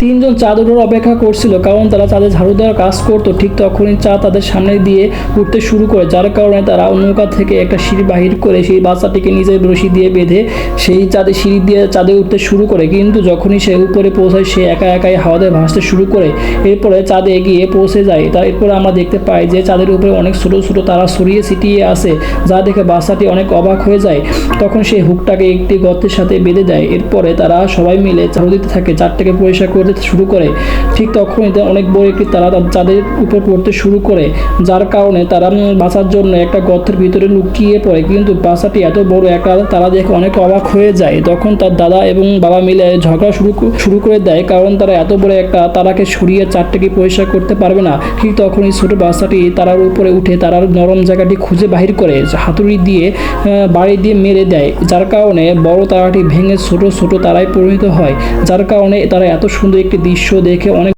তিনজন চাঁদ ওঠার অপেক্ষা করছিল, কারণ তারা চাঁদে ঝাড়ু দেওয়ার কাজ করতো। ঠিক তখনই চাঁদ তাদের সামনে দিয়ে উঠতে শুরু করে, যার কারণে তারা নৌকা থেকে একটা সিঁড়ি বাহির করে সেই বাচ্চাটিকে নিজের রশি দিয়ে বেঁধে সেই চাঁদে সিঁড়ি দিয়ে চাঁদে উঠতে শুরু করে। কিন্তু যখনই সে উপরে পৌঁছায় সে একা একাই হাওয়াতে ভাসতে শুরু করে। এরপরে চাঁদে এগিয়ে পৌঁছে যায়। এরপরে আমরা দেখতে পাই যে চাঁদের উপরে অনেক ছোটো ছোটো তারা ছড়িয়ে ছিটিয়ে আছে, যা দেখে বাচ্চাটি অনেক অবাক হয়ে যায়। তখন সেই হুকটাকে একটি গর্তের সাথে বেঁধে দেয়। এরপরে তারা সবাই মিলে ঝাড়ু দিতে থাকে, চাঁদটাকে পরিষ্কার করতে শুরু করে। ঠিক তখনই অনেক বড় একটি তারা চাঁদের উপর পড়তে শুরু করে, যার কারণে তারা বাঁচার জন্য একটা গর্তের ভিতরে লুকিয়ে পড়ে। কিন্তু বাচ্চাটি এত বড় একটা তারা দেখে অনেক অবাক হয়ে যায়। তখন তার দাদা এবং বাবা মিলে ঝগড়া শুরু করে দেয়, কারণ তারা এত বড় একটা তারাকে সরিয়ে চারটাকে পরিষ্কার করতে পারবে না। ঠিক তখনই ছোট বাচ্চাটি তারার উপরে উঠে তারার নরম জায়গাটি খুঁজে বাহির করে হাতুড়ি দিয়ে বাড়ি দিয়ে মেরে দেয়, যার কারণে বড় তারাটি ভেঙে ছোট ছোট তারায় পরিণত হয়। যার কারণে তারা এত সুন্দর একটি দৃশ্য দেখে অনেক